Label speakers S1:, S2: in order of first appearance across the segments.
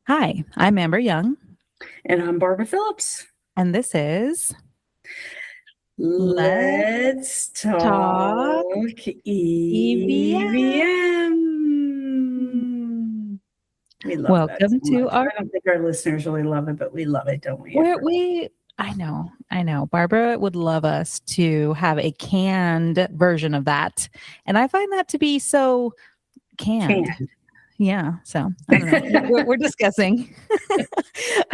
S1: Hi, I'm Amber Young,
S2: And I'm Barbara Phillips.
S1: and this is Let's
S2: Let's
S1: Talk
S2: talk
S1: EVM.
S2: EVM. We love that
S1: Welcome
S2: so
S1: to
S2: much.
S1: our
S2: I don't think our listeners really love it, but we love it, don't we,
S1: where
S2: Amber?
S1: we I know. Barbara would love us to have a canned version of that. And I find that to be so canned.
S2: Can.
S1: Yeah. So I don't know. We're discussing.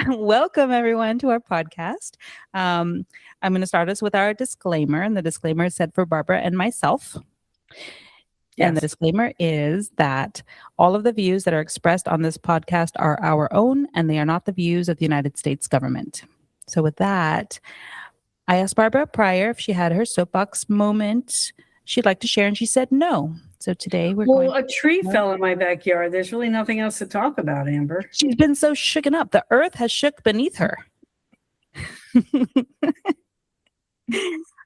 S1: Welcome everyone to our podcast. I'm going to start us with our disclaimer, and the disclaimer is said for Barbara and myself. And the
S2: Yes.
S1: disclaimer is that all of the views that are expressed on this podcast are our own, and they are not the views of the United States government. So, with that, I asked Barbara prior if she had her soapbox moment she'd like to share, and she said no. So today we're
S2: Well,
S1: going.
S2: a tree fell in my backyard. There's really nothing else to talk about, Amber.
S1: She's been so shooken up. The earth has shook beneath her.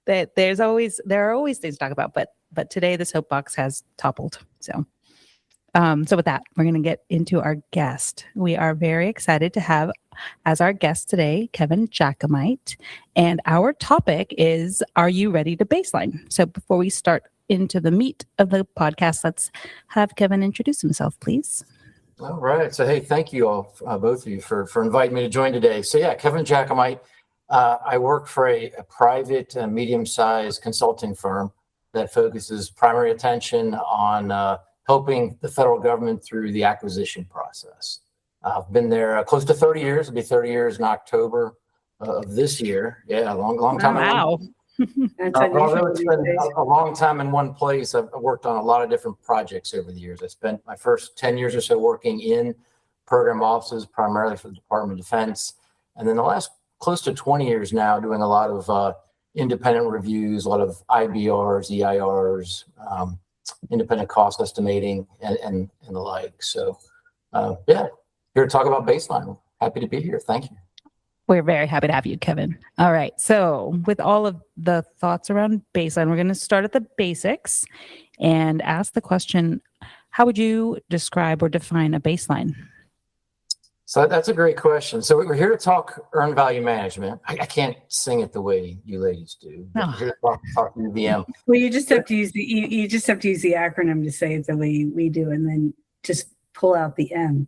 S1: That there are always things to talk about, but today the soapbox has toppled. So with that, we're going to get into our guest. We are very excited to have as our guest today, Kevin Jackameit. And our topic is, are you ready to baseline? So before we start into the meat of the podcast, let's have Kevin introduce himself, please.
S3: All right. So, hey, thank you all, both of you, for inviting me to join today. So, yeah, Kevin Jackameit. I work for a private, medium-sized consulting firm that focuses primary attention on helping the federal government through the acquisition process. I've been there close to 30 years. It'll be 30 years in October of this year. Yeah, a long time.
S1: Wow.
S3: Although it's been a long time in one place, I've worked on a lot of different projects over the years. I spent my first 10 years or so working in program offices, primarily for the Department of Defense. And then the last close to 20 years now doing a lot of independent reviews, a lot of IBRs, EIRs, independent cost estimating, and the like. So, yeah, here to talk about baseline. Happy to be here. Thank you.
S1: We're very happy to have you, Kevin. All right. So with all of the thoughts around baseline, we're going to start at the basics and ask the question, how would you describe or define a baseline?
S3: So that's a great question. So we're here to talk earned value management. I can't sing it the way you ladies do. But we're here to talk UVM.
S2: Well, you just have to use the acronym to say it the way we do, and then just pull out the M.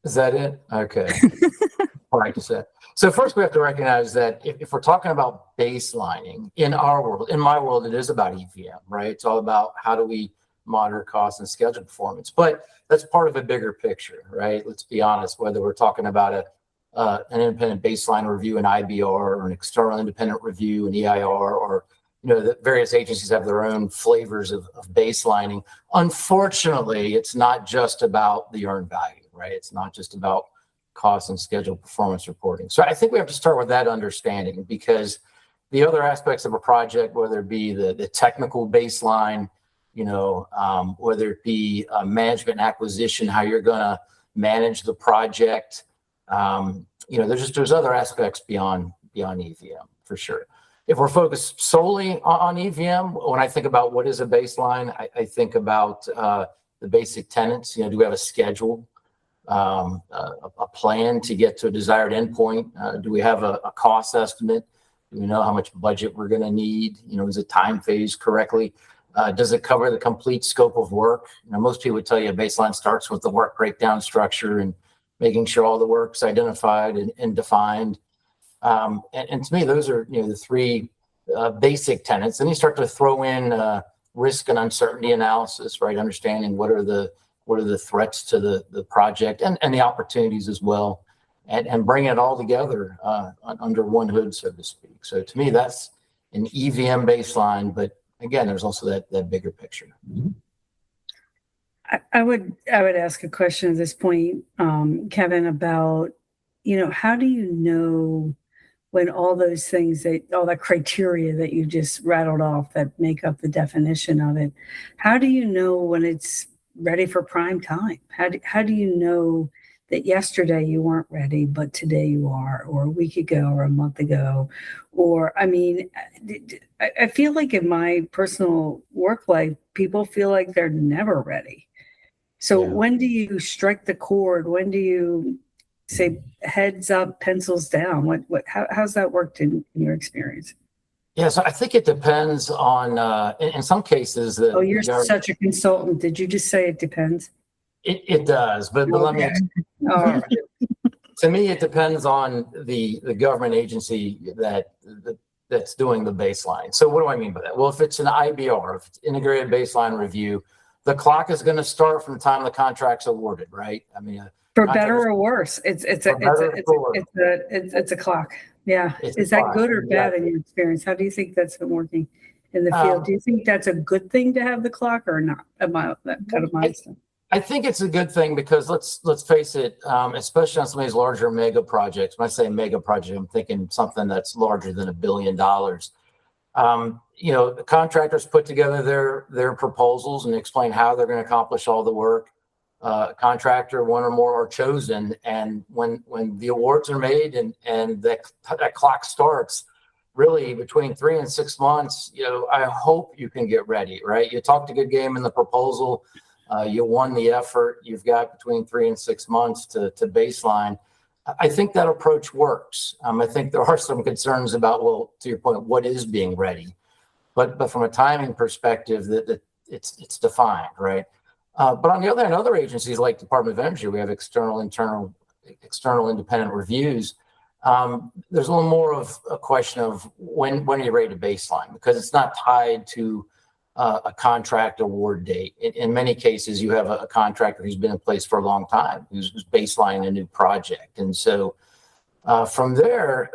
S3: Is that it? Okay. Practice that. So first, we have to recognize that if we're talking about baselining in our world, in my world, it is about EVM, right? It's all about how do we monitor cost and schedule performance. But that's part of a bigger picture, right? Let's be honest, whether we're talking about an independent baseline review, an IBR, or an external independent review, an EIR, or the various agencies have their own flavors of baselining. Unfortunately, it's not just about the earned value, right? It's not just about cost and schedule performance reporting. So I think we have to start with that understanding, because the other aspects of a project, whether it be the technical baseline, whether it be management and acquisition, how you're going to manage the project, there's other aspects beyond EVM for sure. If we're focused solely on EVM, when I think about what is a baseline, I think about the basic tenets. Do we have a schedule? A plan to get to a desired endpoint? Do we have a cost estimate? Do we know how much budget we're going to need? Is it time phased correctly? Does it cover the complete scope of work? Most people would tell you a baseline starts with the work breakdown structure and making sure all the work's identified and defined. And to me, those are the three basic tenets. Then you start to throw in risk and uncertainty analysis, right? Understanding what are the threats to the project and the opportunities as well, and bring it all together under one hood, so to speak. So to me, that's an EVM baseline, but again, there's also that bigger picture.
S2: I would ask a question at this point, Kevin, about, how do you know when all those things, all that criteria that you just rattled off that make up the definition of it, how do you know when it's ready for prime time? How do you know that yesterday you weren't ready, but today you are, or a week ago, or a month ago? Or, I feel like in my personal work life, people feel like they're never ready. So when do you strike the chord? When do you say heads up, pencils down? How's that worked in your experience?
S3: Yeah, so I think it depends on, in some cases,
S2: Oh, you're such a consultant. Did you just say it depends?
S3: it does, but let me,
S2: All right.
S3: to me, it depends on the government agency that's doing the baseline. So what do I mean by that? Well, if it's an IBR, if it's integrated baseline review, the clock is going to start from the time the contract's awarded, right? I mean,
S2: For better or worse, it's a clock. Yeah. Is that good or bad in your experience? How do you think that's been working in the field? Do you think that's a good thing to have the clock or not? That kind of mindset.
S3: I think it's a good thing because let's face it, especially on some of these larger mega projects. When I say mega project, I'm thinking something that's larger than $1 billion. The contractors put together their proposals and explain how they're going to accomplish all the work. Contractor, one or more are chosen, and when the awards are made and that clock starts, really between 3 and 6 months, I hope you can get ready, right? You talked a good game in the proposal. You won the effort. You've got between 3 and 6 months to baseline. I think that approach works. I think there are some concerns about, well, to your point, what is being ready, but from a timing perspective, that it's defined, right? But on the other hand, other agencies like Department of Energy, we have external, independent reviews. There's a little more of a question of when are you ready to baseline, because it's not tied to a contract award date. In many cases, you have a contractor who's been in place for a long time, who's baselining a new project. And so from there,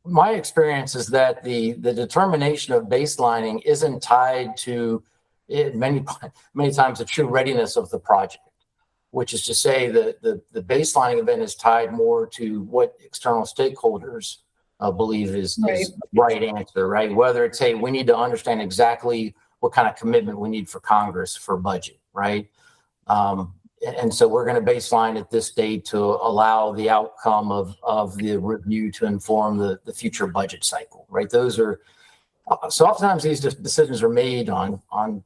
S3: my experience is that the determination of baselining isn't tied to many times the true readiness of the project, which is to say that the baselining event is tied more to what external stakeholders believe is the right answer, right? Whether it's, hey, we need to understand exactly what kind of commitment we need for Congress for budget, right? And so we're going to baseline at this date to allow the outcome of the review to inform the future budget cycle, right? Those are, so oftentimes these decisions are made on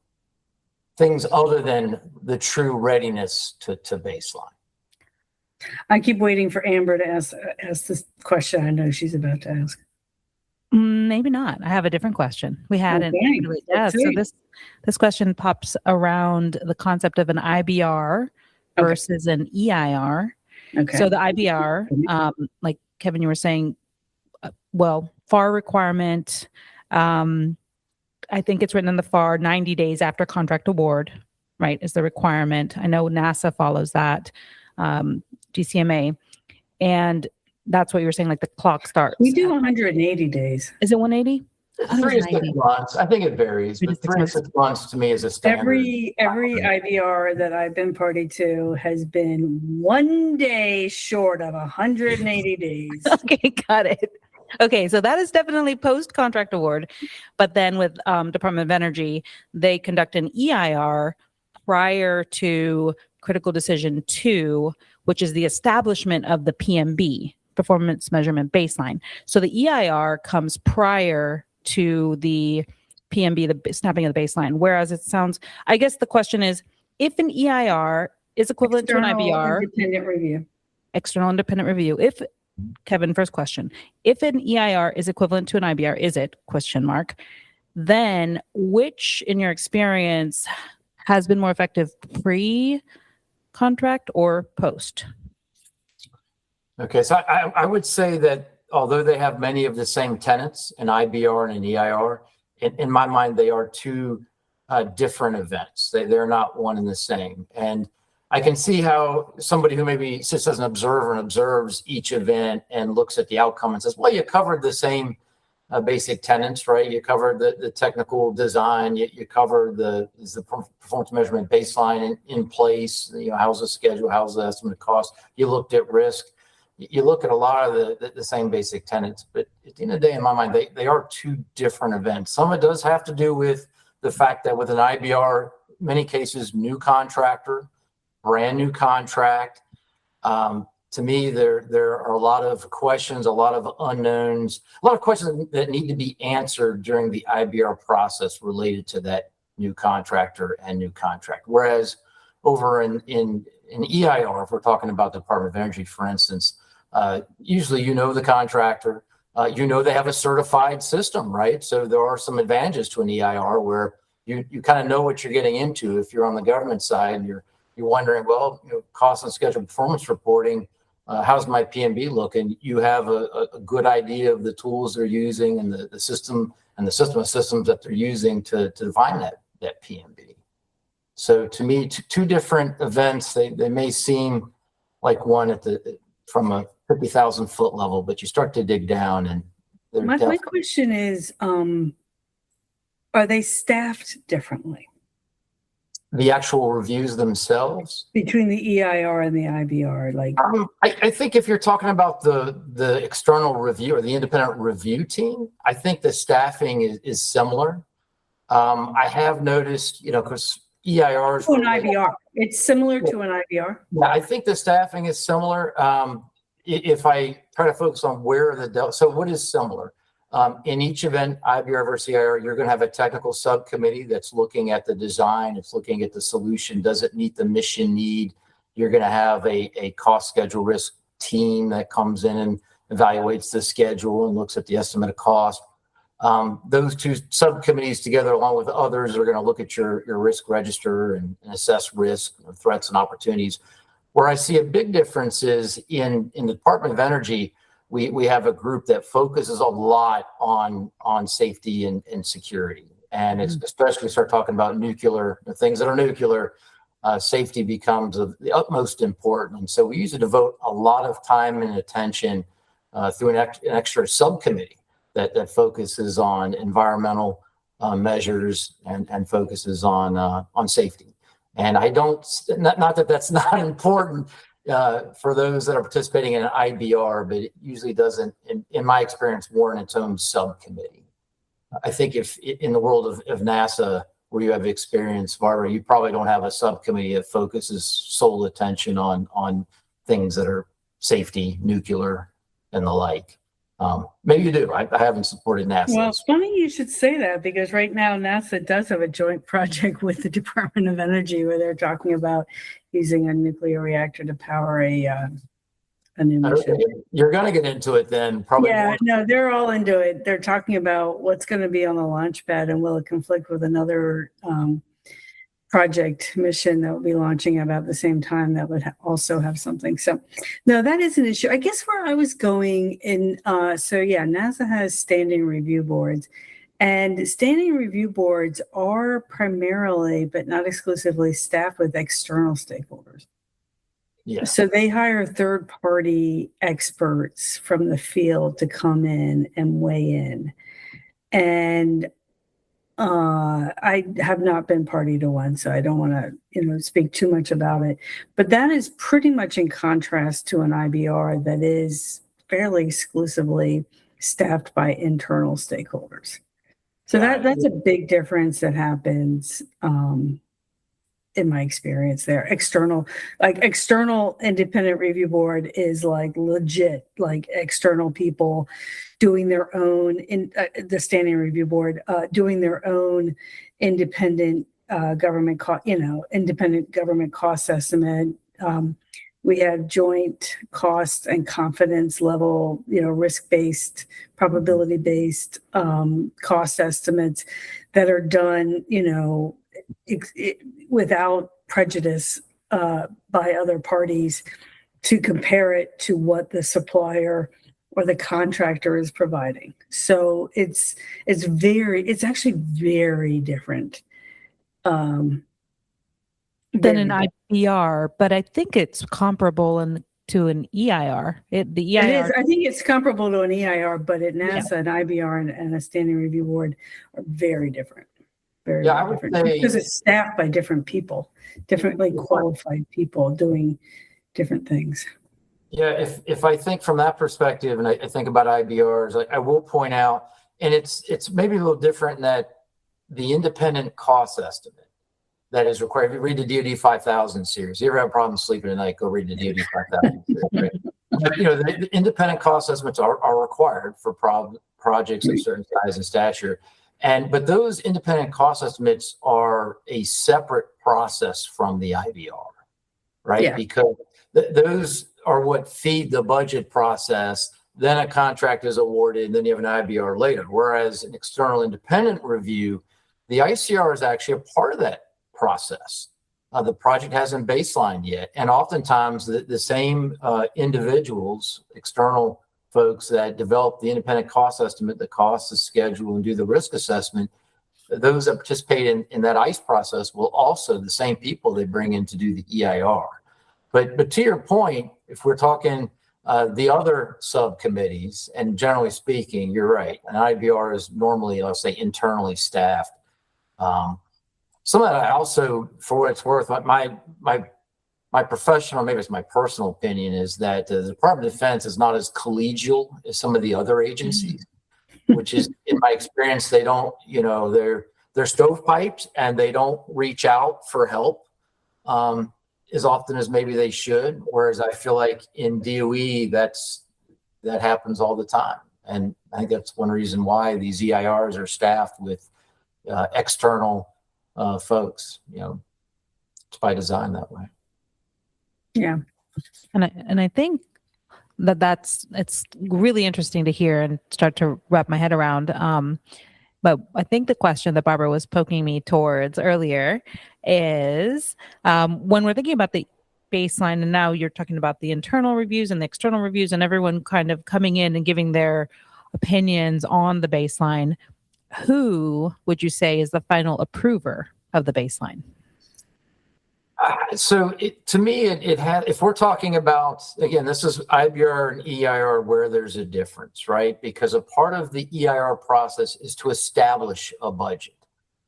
S3: things other than the true readiness to baseline.
S2: I keep waiting for Amber to ask this question I know she's about to ask.
S1: Maybe not. I have a different question. We hadn't really. Yeah. So this question pops around the concept of an IBR versus an EIR. Okay. So the IBR, like Kevin, you were saying, FAR requirement. I think it's written in the FAR 90 days after contract award, right, is the requirement. I know NASA follows that, GCMA. And that's what you were saying, like the clock starts.
S2: We do 180 days.
S1: Is it 180?
S3: 3 to 6 months. I think it varies, but 3 to 6 months to me is a standard.
S2: Every IBR that I've been party to has been 1 day short of 180 days.
S1: Okay, got it. Okay, so that is definitely post-contract award. But then with Department of Energy, they conduct an EIR prior to Critical Decision 2, which is the establishment of the PMB, Performance Measurement Baseline. So the EIR comes prior to the PMB, the snapping of the baseline. Whereas it sounds, I guess the question is, if an EIR is equivalent to an IBR. External independent review. If Kevin, first question. If an EIR is equivalent to an IBR, is it? ? Then which, in your experience, has been more effective, pre-contract or post?
S3: Okay, so I would say that although they have many of the same tenets, an IBR and an EIR, in my mind, they are two different events. They're not one and the same. And I can see how somebody who maybe sits as an observer and observes each event and looks at the outcome and says, well, you covered the same basic tenets, right? You covered the technical design, you covered the performance measurement baseline in place, how's the schedule, how's the estimate cost, you looked at risk. You look at a lot of the same basic tenets, but at the end of the day, in my mind, they are two different events. Some of it does have to do with the fact that with an IBR, many cases, new contractor, brand new contract. To me, there are a lot of questions, a lot of unknowns, a lot of questions that need to be answered during the IBR process related to that new contractor and new contract. Whereas over in EIR, if we're talking about the Department of Energy, for instance, usually the contractor, they have a certified system, right? So there are some advantages to an EIR where you kind of know what you're getting into. If you're on the government side, you're wondering, well, cost and schedule performance reporting, how's my PMB looking? You have a good idea of the tools they're using and the system and the system of systems that they're using to define that PMB. So to me, two different events. They may seem like one from a 50,000 foot level, but you start to dig down, and
S2: my question is, are they staffed differently?
S3: The actual reviews themselves
S2: Between the EIR and the IBR,
S3: I think if you're talking about the external review or the independent review team, I think the staffing is similar. I have noticed, because EIRs
S2: to an IBR, it's similar to an IBR.
S3: Yeah, I think the staffing is similar. If I try to focus on where so what is similar? In each event, IBR versus EIR, you're going to have a technical subcommittee that's looking at the design. It's looking at the solution. Does it meet the mission need? You're going to have a cost schedule risk team that comes in and evaluates the schedule and looks at the estimate of cost. Those two subcommittees together, along with others, are going to look at your risk register and assess risk, threats, and opportunities. Where I see a big difference is in the Department of Energy, we have a group that focuses a lot on safety and security. And it's especially start talking about nuclear, things that are nuclear, safety becomes of the utmost important. And so we usually devote a lot of time and attention through an extra subcommittee that focuses on environmental measures and focuses on safety. And I don't, not that that's not important for those that are participating in an IBR, but it usually doesn't, in my experience, warrant its own subcommittee. I think if in the world of NASA, where you have experience, Barbara, you probably don't have a subcommittee that focuses sole attention on things that are safety, nuclear, and the like. Maybe you do. I haven't supported NASA.
S2: Well, it's funny you should say that, because right now NASA does have a joint project with the Department of Energy where they're talking about using a nuclear reactor to power a new mission.
S3: You're going to get into it then, probably.
S2: Yeah, no, they're all into it. They're talking about what's going to be on the launch pad and will it conflict with another project mission that will be launching about the same time that would also have something. So no, that is an issue. I guess where I was going in, NASA has standing review boards, and standing review boards are primarily, but not exclusively, staffed with external stakeholders.
S3: Yeah.
S2: So they hire third-party experts from the field to come in and weigh in. And I have not been party to one, so I don't want to, speak too much about it. But that is pretty much in contrast to an IBR that is fairly exclusively staffed by internal stakeholders. So that's a big difference that happens in my experience there. External independent review board is like legit, like external people doing their own the standing review board doing their own independent government cost estimate. We have joint cost and confidence level, risk-based, probability-based cost estimates that are done, without prejudice by other parties, to compare it to what the supplier or the contractor is providing. So it's actually very different
S1: than an IBR, but I think it's comparable to an EIR. The EIR,
S2: it is. I think it's comparable to an EIR, but at NASA, an IBR and a standing review board are very different. Very different, because it's staffed by different people, differently qualified people doing different things.
S3: Yeah, if I think from that perspective, and I think about IBRs, I will point out, and it's maybe a little different in that the independent cost estimate that is required. If you read the DoD 5000 series, you ever have a problem sleeping at night, go read the DoD 5000 series. Right? But, the independent cost estimates are required for projects of certain size and stature. But those independent cost estimates are a separate process from the IBR, right?
S2: Yeah.
S3: Because those are what feed the budget process. Then a contract is awarded, and then you have an IBR later. Whereas an external independent review, the ICR is actually a part of that process. The project hasn't baselined yet. And oftentimes the same individuals, external folks that develop the independent cost estimate, the cost, the schedule, and do the risk assessment, those that participate in that ICE process will also, the same people they bring in to do the EIR. But to your point, if we're talking the other subcommittees, and generally speaking, you're right, an IBR is normally, let's say, internally staffed. Some of that I also, for what it's worth, my professional, maybe it's my personal opinion, is that the Department of Defense is not as collegial as some of the other agencies, which is, in my experience, they don't, they're stovepipes and they don't reach out for help as often as maybe they should. Whereas I feel like in DOE, that happens all the time. And I think that's one reason why these EIRs are staffed with external folks. It's by design that way.
S2: Yeah.
S1: And I think it's really interesting to hear and start to wrap my head around. But I think the question that Barbara was poking me towards earlier is when we're thinking about the baseline, and now you're talking about the internal reviews and the external reviews and everyone kind of coming in and giving their opinions on the baseline, who would you say is the final approver of the baseline?
S3: So to me, it had, if we're talking about, again, this is IBR and EIR where there's a difference, right? Because a part of the EIR process is to establish a budget.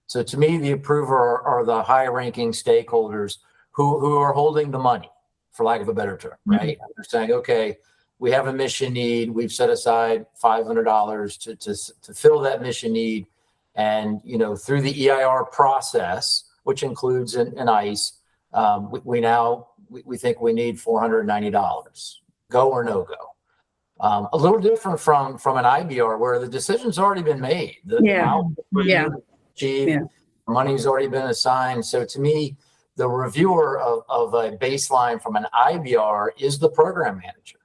S3: So to me, the approver are the high ranking stakeholders who are holding the money, for lack of a better term, right? Mm-hmm. They're saying, okay, we have a mission need. We've set aside $500 to fill that mission need. And, through the EIR process, which includes an ICE, we think we need $490. Go or no go. A little different from an IBR where the decision's already been made. Money's already been assigned. So to me, the reviewer of a baseline from an IBR is the program manager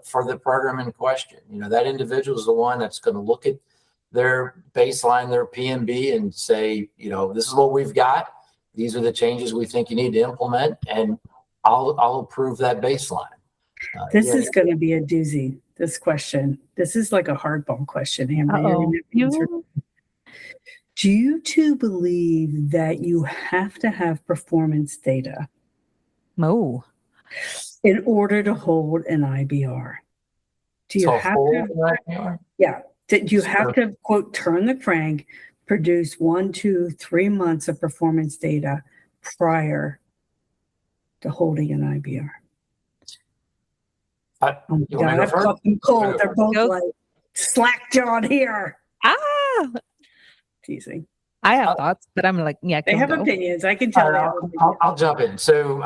S3: for the program in question. That individual is the one that's going to look at their baseline, their PMB, and say, this is what we've got. These are the changes we think you need to implement, and I'll approve that baseline.
S2: This is going to be a doozy, this question. This is like a hardball question, Amber. Do you two believe that you have to have performance data?
S1: No.
S2: In order to hold an IBR? Do you have to? Yeah. Do you have to, quote, turn the crank, produce 1, 2, 3 months of performance data prior to holding an IBR? I've caught them cold. They're both like slack-jawed here. Teasing.
S1: I have thoughts, but I'm like, yeah.
S2: They have opinions. I can tell.
S3: I'll jump in. So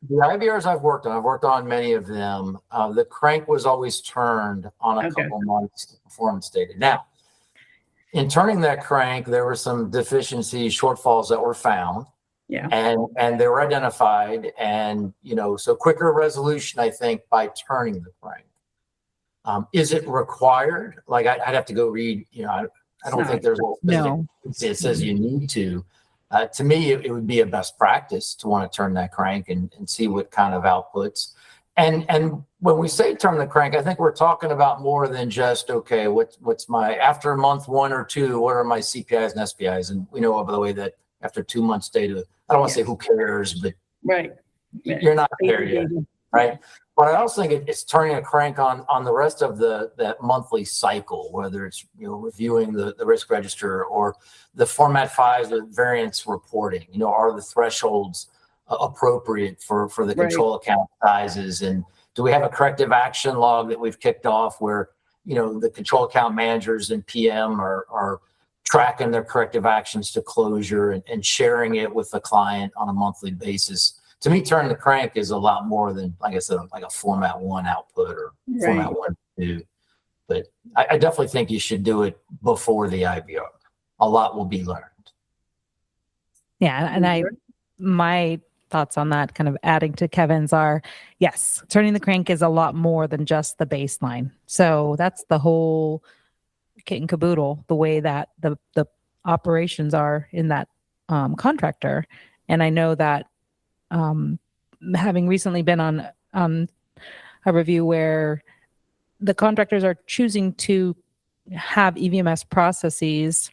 S3: the IBRs I've worked on many of them. The crank was always turned on a couple months performance data. Now, in turning that crank, there were some deficiencies, shortfalls that were found. Yeah. And they were identified. And, so quicker resolution, I think, by turning the crank. Is it required? Like I'd have to go read, I don't think there's it says you need to. To me, it would be a best practice to want to turn that crank and see what kind of outputs. And when we say turn the crank, I think we're talking about more than just, okay, what's my, after month 1 or 2, what are my CPIs and SPIs? And we know, by the way, that after 2 months data, I don't want to say who cares, but you're not there yet, right? But I also think it's turning a crank on the rest of that monthly cycle, whether it's reviewing the risk register or the Format 5s, the variance reporting. Are the thresholds appropriate for the control account sizes, and do we have a corrective action log that we've kicked off where the control account managers and PM are tracking their corrective actions to closure and sharing it with the client on a monthly basis. To me, turn the crank is a lot more than, like I said, like a Format 1 output or Format 1 2. But I definitely think you should do it before the IBR. a lot will be learned.
S1: Yeah. And my thoughts on that, kind of adding to Kevin's, are yes, turning the crank is a lot more than just the baseline. So that's the whole kit and caboodle, the way that the operations are in that contractor. And I know that having recently been on a review where the contractors are choosing to have EVMS processes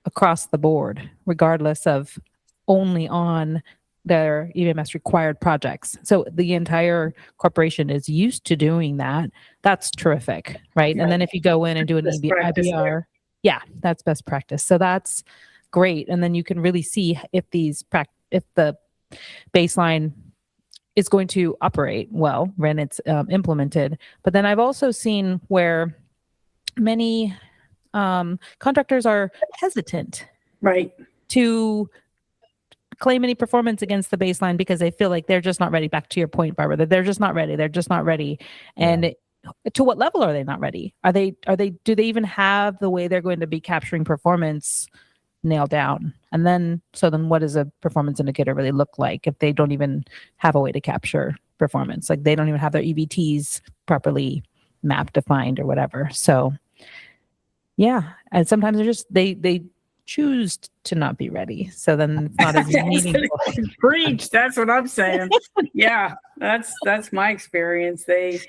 S1: across the board, regardless of only on their EVMS required projects. So the entire corporation is used to doing that. That's terrific, right? And then if you go in and do an IBR, yeah, that's best practice. So that's great. And then you can really see if if the baseline is going to operate well when it's implemented. But then I've also seen where many contractors are hesitant,
S2: right,
S1: to claim any performance against the baseline because they feel like they're just not ready. Back to your point, Barbara, that they're just not ready. They're just not ready. And to what level are they not ready? Do they even have the way they're going to be capturing performance nailed down? And then what does a performance indicator really look like if they don't even have a way to capture performance? Like they don't even have their EVTs properly mapped, defined, or whatever. So yeah. And sometimes they choose to not be ready. So then it's not as meaningful.
S2: Preach. That's what I'm saying. Yeah, that's my experience. They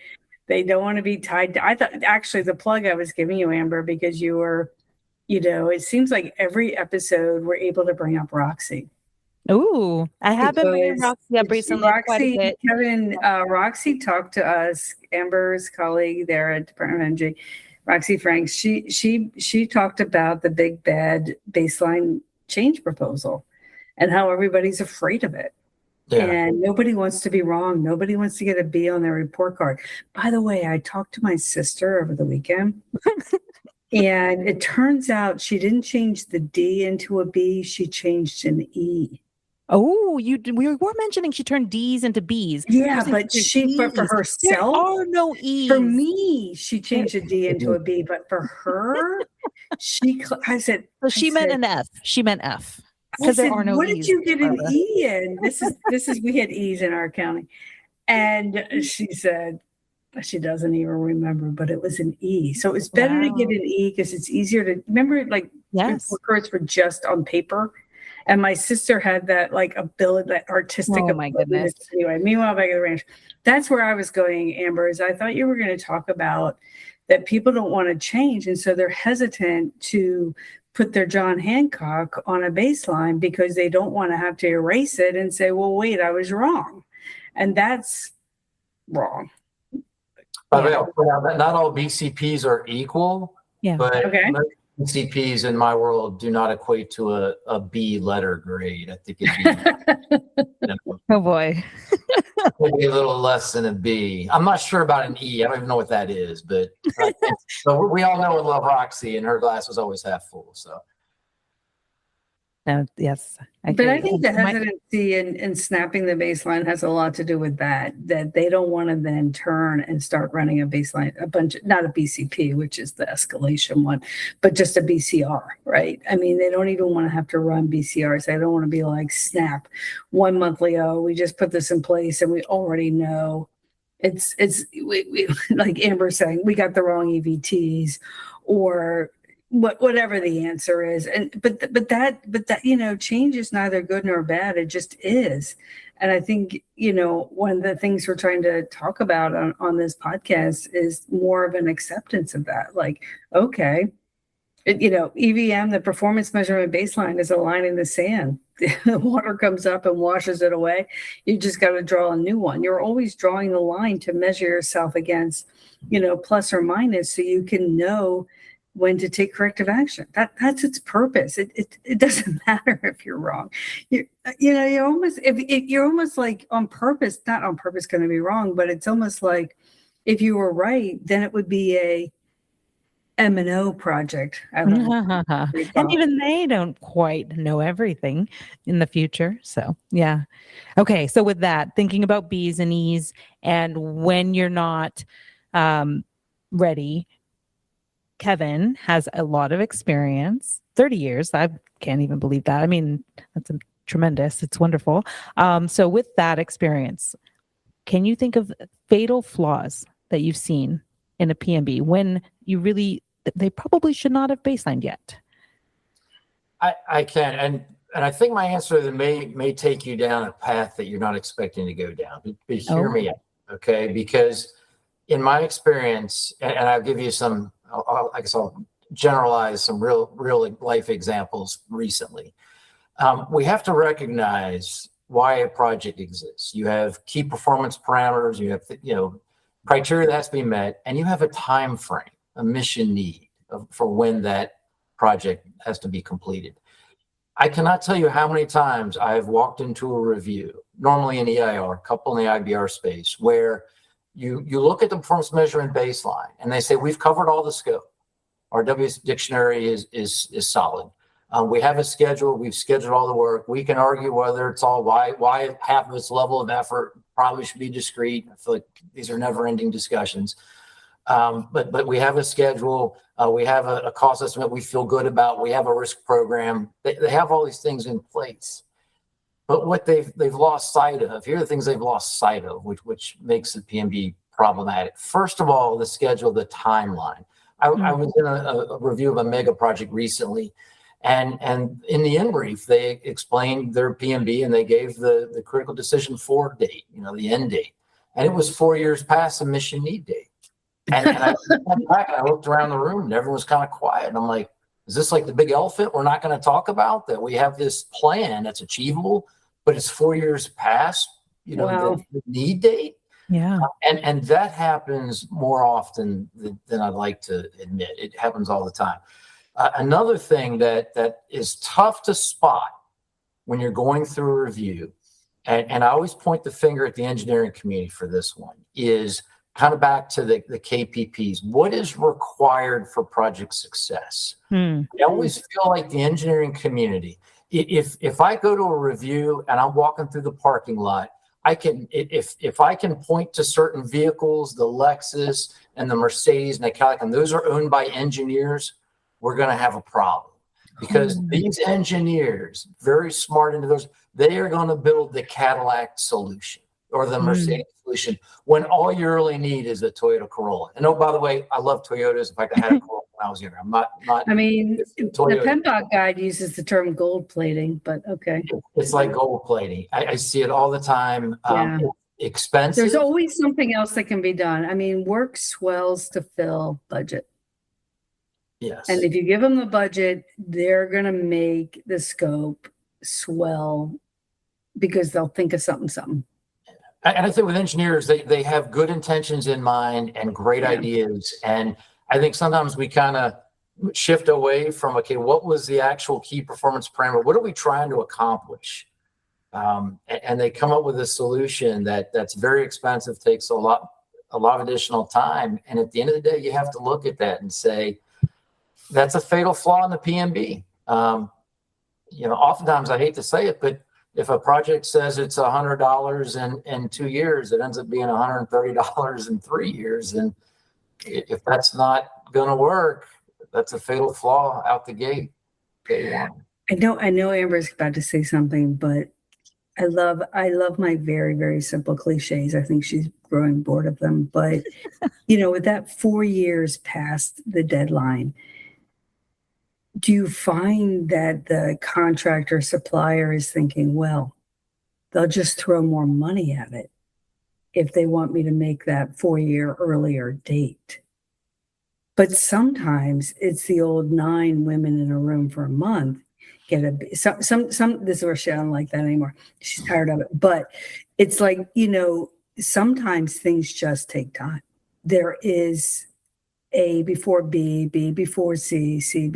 S2: don't want to be tied to, I thought actually the plug I was giving you, Amber, because you were, it seems like every episode we're able to bring up Roxy.
S1: Ooh, I have been bringing Roxy up recently.
S2: Roxy, Kevin, Roxy talked to us, Amber's colleague there at Department of Energy, Roxy Franks. She talked about the big bad baseline change proposal and how everybody's afraid of it. Yeah. And nobody wants to be wrong. Nobody wants to get a B on their report card. By the way, I talked to my sister over the weekend. And it turns out she didn't change the D into a B. She changed an E.
S1: Oh, we were mentioning she turned D's into B's.
S2: Yeah, but for herself,
S1: there are no E's.
S2: For me, she changed a D into a B, but for her, I said,
S1: she meant an F. She meant F.
S2: Because there are no E's. What did you get an E in? This is we had E's in our accounting. And she said, she doesn't even remember, but it was an E. So it was better to get an E because it's easier to remember, like report cards were just on paper. And my sister had that ability, that artistic ability.
S1: My goodness.
S2: Anyway, meanwhile, back at the ranch, that's where I was going, Amber, is I thought you were going to talk about that people don't want to change. And so they're hesitant to put their John Hancock on a baseline because they don't want to have to erase it and say, well, wait, I was wrong. And that's wrong.
S3: Not all BCPs are equal, but BCPs in my world do not equate to a B letter grade. I think it'd be,
S1: oh boy,
S3: maybe a little less than a B. I'm not sure about an E. I don't even know what that is, but we all know and love Roxy, and her glass was always half full. So.
S1: Yes.
S2: I think the hesitancy in snapping the baseline has a lot to do with that they don't want to then turn and start running a baseline, not a BCP, which is the escalation one, but just a BCR, right? I mean, they don't even want to have to run BCRs. They don't want to be like, snap, 1 monthly, we just put this in place and we already know we like Amber saying, we got the wrong EVTs or whatever the answer is. But that change is neither good nor bad. It just is. And I think one of the things we're trying to talk about on this podcast is more of an acceptance of that. Like, okay, EVM, the performance measurement baseline, is a line in the sand. The water comes up and washes it away. You just got to draw a new one. You're always drawing the line to measure yourself against plus or minus, so you can know when to take corrective action. That's its purpose. It doesn't matter if you're wrong. You're almost like on purpose, not on purpose going to be wrong, but it's almost like if you were right, then it would be a M&O project.
S1: And even they don't quite know everything in the future. So yeah. Okay. So with that, thinking about B's and E's and when you're not ready, Kevin has a lot of experience, 30 years. I can't even believe that. I mean, that's tremendous. It's wonderful. So with that experience, can you think of fatal flaws that you've seen in a PMB when they probably should not have baselined yet?
S3: I can, and I think my answer then may take you down a path that you're not expecting to go down. But hear me out, okay? Because in my experience, and I'll give you some, I guess I'll generalize some real life examples recently. We have to recognize why a project exists. You have key performance parameters, you have criteria that has to be met, and you have a time frame, a mission need for when that project has to be completed. I cannot tell you how many times I've walked into a review, normally in EIR, a couple in the IBR space, where you look at the performance measurement baseline and they say, we've covered all the scope. Our WS dictionary is solid. We have a schedule. We've scheduled all the work. We can argue whether it's all why half of this level of effort probably should be discrete. I feel like these are never-ending discussions. But we have a schedule. We have a cost estimate we feel good about. We have a risk program. They have all these things in place. But what they've lost sight of, here are the things they've lost sight of, which makes the PMB problematic. First of all, the schedule, the timeline. I was in a review of a mega project recently, and in the end brief, they explained their PMB and they gave the critical decision for date, the end date. And it was 4 years past the mission need date. And I went back and I looked around the room and everyone was kind of quiet. And I'm like, is this like the big elephant we're not going to talk about? That we have this plan that's achievable, but it's 4 years past,
S2: Wow.
S3: the need date.
S1: Yeah.
S3: And that happens more often than I'd like to admit. It happens all the time. Another thing that is tough to spot when you're going through a review, and I always point the finger at the engineering community for this one, is kind of back to the KPPs. What is required for project success? I always feel like the engineering community, if I go to a review and I'm walking through the parking lot, if I can point to certain vehicles, the Lexus and the Mercedes and the Cadillac, and those are owned by engineers, we're going to have a problem. Because these engineers, very smart individuals, they are going to build the Cadillac solution or the Mercedes solution when all you really need is a Toyota Corolla. And oh, by the way, I love Toyotas. In fact, I had a Corolla when I was younger. I'm not.
S2: I mean, the
S3: Toyota.
S2: PennDOT guide uses the term gold plating, but okay.
S3: It's like gold plating. I see it all the time.
S2: Yeah.
S3: Expensive.
S2: There's always something else that can be done. I mean, work swells to fill budget.
S3: Yes.
S2: And if you give them the budget, they're going to make the scope swell because they'll think of something.
S3: And I think with engineers, they have good intentions in mind and great ideas. And I think sometimes we kind of shift away from, okay, what was the actual key performance parameter? What are we trying to accomplish? And they come up with a solution that's very expensive, takes a lot of additional time. And at the end of the day, you have to look at that and say, that's a fatal flaw in the PMB. Oftentimes I hate to say it, but if a project says it's $100 in 2 years, it ends up being $130 in 3 years. And if that's not going to work, that's a fatal flaw out the gate. Day one.
S2: I know Amber's about to say something, but I love my very, very simple cliches. I think she's growing bored of them. But, with that 4 years past the deadline, do you find that the contractor supplier is thinking, well, they'll just throw more money at it if they want me to make that 4 year earlier date? But sometimes it's the old 9 women in a room for a month. Some this is where she don't like that anymore. She's tired of it. But it's like, sometimes things just take time. There is A before B, B before C, C,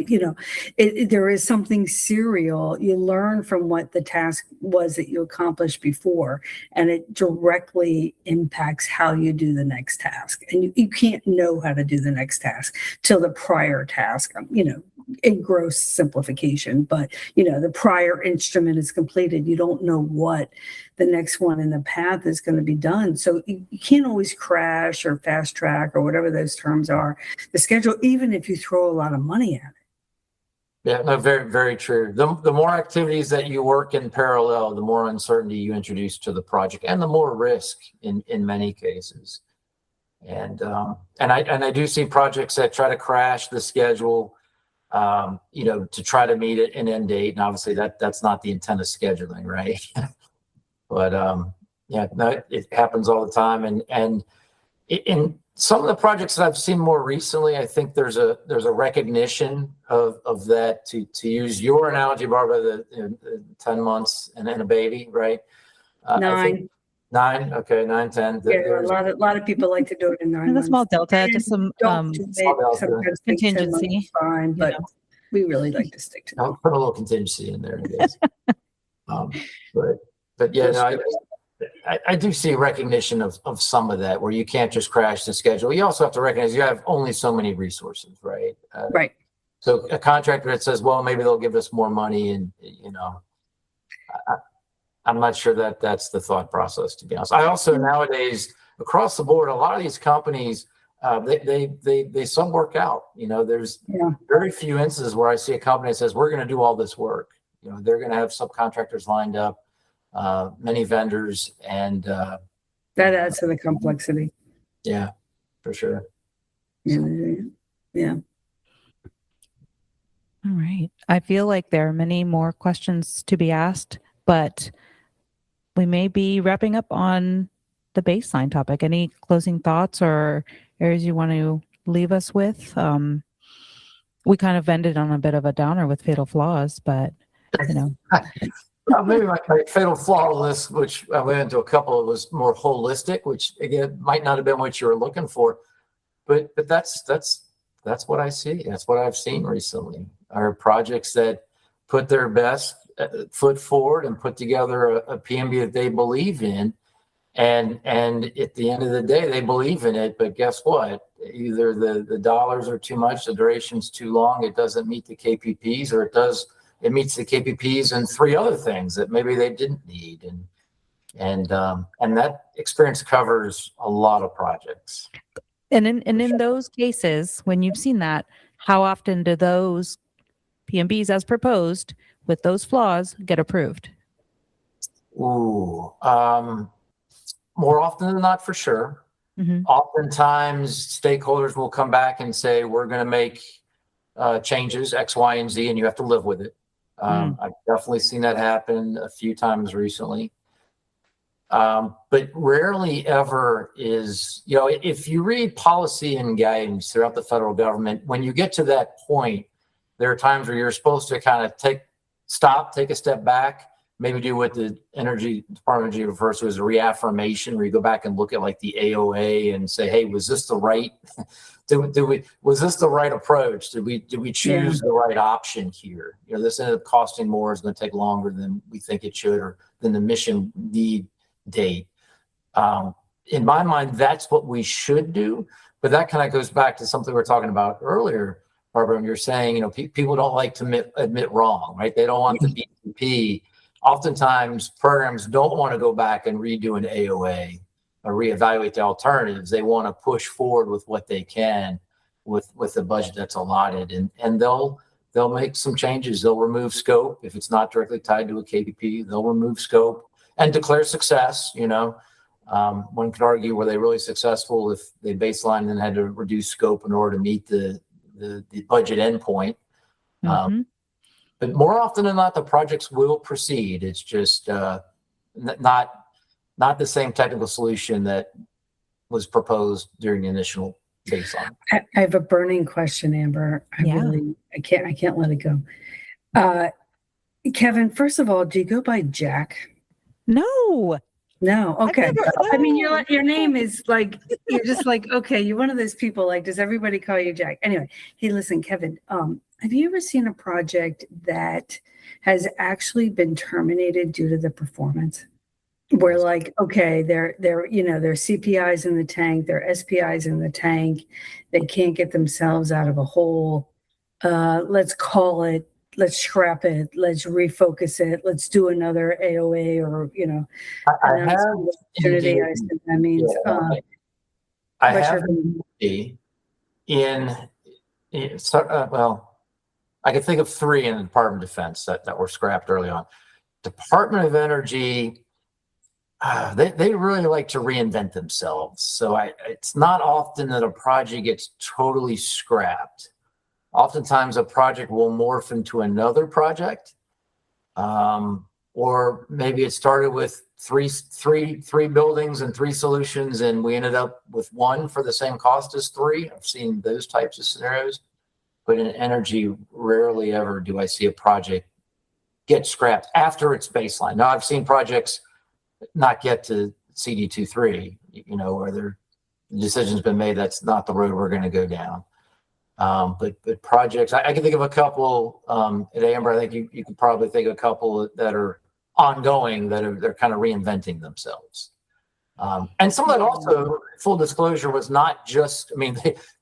S2: there is something serial. You learn from what the task was that you accomplished before, and it directly impacts how you do the next task. And you can't know how to do the next task till the prior task, in gross simplification, but the prior instrument is completed. You don't know what the next one in the path is going to be done. So you can't always crash or fast track or whatever those terms are, the schedule, even if you throw a lot of money at it.
S3: Yeah, no, very, very true. The more activities that you work in parallel, the more uncertainty you introduce to the project, and the more risk in many cases. And I do see projects that try to crash the schedule, to try to meet an end date, and obviously that's not the intent of scheduling, right? But yeah, no, it happens all the time, and in some of the projects that I've seen more recently, I think there's a recognition of that. To use your analogy, Barbara, the 10 months and a baby, right?
S2: 9.
S3: 9, okay, 9, 10.
S2: Yeah, a lot of people like to do it in 9
S1: And a
S2: months.
S1: small delta,
S2: And
S1: just some
S2: don't do it.
S3: small delta.
S2: Sometimes think 10 months
S1: Contingency,
S2: is fine, but we really like to stick to
S3: I'll put a little contingency in there, I guess. But yeah, no, I do see recognition of some of that, where you can't just crash the schedule. You also have to recognize you have only so many resources, right?
S2: right.
S3: So a contractor that says, well, maybe they'll give us more money, and I'm not sure that that's the thought process, to be honest. I also nowadays across the board, a lot of these companies, they sub work out. There's very few instances where I see a company that says we're going to do all this work. They're going to have subcontractors lined up, many vendors, and
S2: that adds to the complexity.
S3: Yeah, for sure.
S2: Yeah.
S1: All right. I feel like there are many more questions to be asked, but we may be wrapping up on the baseline topic. Any closing thoughts or areas you want to leave us with? We kind of ended on a bit of a downer with fatal flaws, but
S3: maybe my fatal flaw list, which I went into a couple, was more holistic, which again might not have been what you were looking for, but that's what I see. That's what I've seen recently. Are projects that put their best foot forward and put together a PMB that they believe in, and at the end of the day, they believe in it. But guess what? Either the dollars are too much, the duration's too long, it doesn't meet the KPPs, or it meets the KPPs and 3 other things that maybe they didn't need, and that experience covers a lot of projects.
S1: And in those cases, when you've seen that, how often do those PMBs as proposed with those flaws get approved?
S3: Ooh, more often than not, for sure.
S1: Mm-hmm.
S3: Oftentimes, stakeholders will come back and say, we're going to make changes X, Y, and Z, and you have to live with it. I've definitely seen that happen a few times recently. But rarely ever is, if you read policy and guidance throughout the federal government, when you get to that point, there are times where you're supposed to kind of take a step back, maybe do what the Energy Department refers to as a reaffirmation, where you go back and look at like the AOA and say, hey, was this the right, was this the right approach? Did we choose the right option here? This ended up costing more, it's going to take longer than we think it should, or than the mission need date. In my mind, that's what we should do. But that kind of goes back to something we were talking about earlier, Barbara, and you're saying, people don't like to admit wrong, right? They don't want the BCP. Oftentimes, programs don't want to go back and redo an AOA or reevaluate the alternatives. They want to push forward with what they can with the budget that's allotted, and they'll make some changes. They'll remove scope if it's not directly tied to a KPP. They'll remove scope and declare success. One could argue, were they really successful if they baselined and then had to reduce scope in order to meet the budget endpoint?
S1: Mm-hmm.
S3: But more often than not, the projects will proceed. It's just not the same technical solution that was proposed during the initial baseline.
S2: I have a burning question, Amber. I can't let it go. Kevin, first of all, do you go by Jack?
S1: No.
S2: Okay. I mean, your name is like, you're just like, okay, you're one of those people, like, does everybody call you Jack? Anyway, hey, listen, Kevin, have you ever seen a project that has actually been terminated due to the performance? Where like, okay, their CPIs in the tank, their SPIs in the tank, they can't get themselves out of a hole. let's call it, let's scrap it, let's refocus it, let's do another AOA, or
S3: I
S2: announce
S3: have
S2: an opportunity.
S3: indeed,
S2: I assume that means
S3: I
S2: but
S3: have
S2: you're-
S3: well, I can think of 3 in the Department of Defense that were scrapped early on. Department of Energy, they really like to reinvent themselves. So it's not often that a project gets totally scrapped. Oftentimes a project will morph into another project. Or maybe it started with three buildings and 3 solutions, and we ended up with 1 for the same cost as 3. I've seen those types of scenarios, but in energy, rarely ever do I see a project get scrapped after its baseline. Now, I've seen projects not get to CD23, where the decision's been made that's not the road we're going to go down. But projects, I can think of a couple at Amber. I think you could probably think of a couple that are ongoing, they're kind of reinventing themselves. And some of that also, full disclosure, was not just,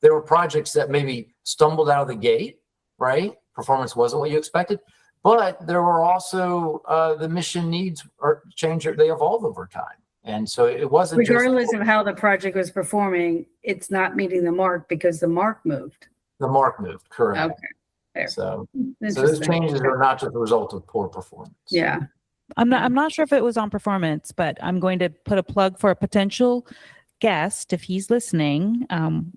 S3: there were projects that maybe stumbled out of the gate, right? Performance wasn't what you expected, but there were also the mission needs or change, they evolve over time. And so it wasn't
S2: regardless of how the project was performing, it's not meeting the mark because the mark moved.
S3: The mark moved, correct.
S2: Okay. There.
S3: So those changes are not just a result of poor performance.
S2: Yeah.
S1: I'm not sure if it was on performance, but I'm going to put a plug for a potential guest if he's listening,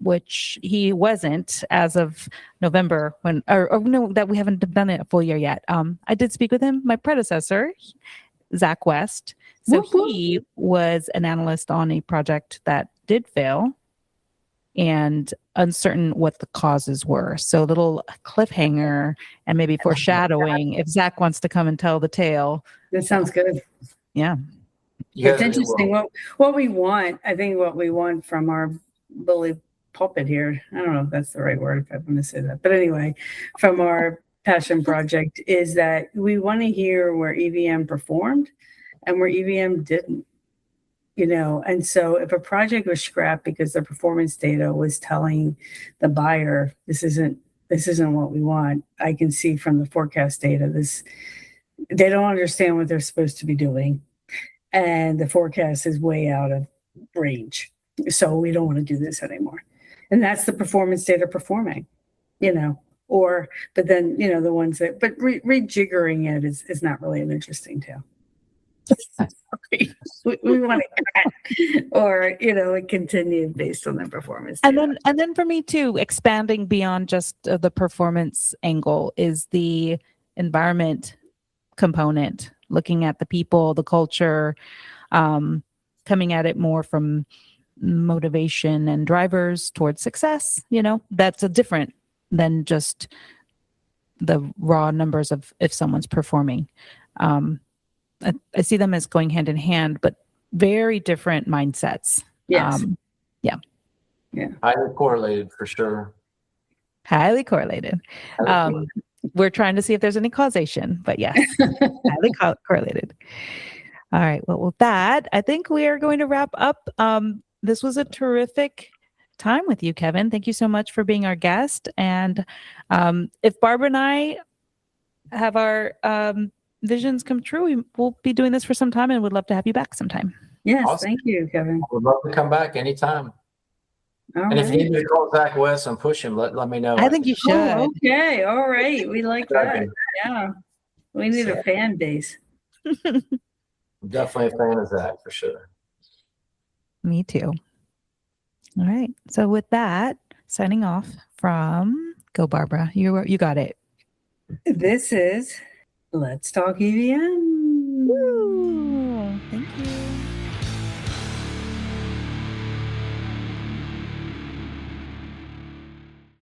S1: which he wasn't as of November that we haven't done it a full year yet. I did speak with him, my predecessor, Zach West. So he was an analyst on a project that did fail and uncertain what the causes were. So a little cliffhanger and maybe foreshadowing if Zach wants to come and tell the tale.
S2: That sounds good.
S1: Yeah.
S2: It's interesting. What we want, I think what we want from our bully pulpit here, I don't know if that's the right word, if I want to say that, but anyway, from our passion project is that we want to hear where EVM performed and where EVM didn't. And so if a project was scrapped because the performance data was telling the buyer, this isn't what we want, I can see from the forecast data, they don't understand what they're supposed to be doing. And the forecast is way out of range. So we don't want to do this anymore. And that's the performance data performing, but then, the ones that, but rejiggering it is not really an interesting tale. we want it or it continued based on the performance data.
S1: And then for me too, expanding beyond just the performance angle is the environment component, looking at the people, the culture, coming at it more from motivation and drivers towards success. That's a different than just the raw numbers of if someone's performing. I see them as going hand in hand, but very different mindsets.
S2: Yes.
S1: Yeah.
S3: Highly correlated for sure.
S1: Highly correlated. We're trying to see if there's any causation, but yes, highly correlated. All right. Well, with that, I think we are going to wrap up. This was a terrific time with you, Kevin. Thank you so much for being our guest. And if Barbara and I have our visions come true, we'll be doing this for some time and would love to have you back sometime.
S2: Yes.
S3: Awesome.
S2: Thank you, Kevin.
S3: I would love to come back anytime. If you need me to call Zach West and push him, let me know.
S1: I think you should.
S2: Oh, okay. All right. We like that. Yeah. We need a fan base.
S3: I'm definitely a fan of Zach for sure.
S1: Me too. All right. So with that, signing off from Go Barbara. You got it.
S2: This is Let's Talk EVM.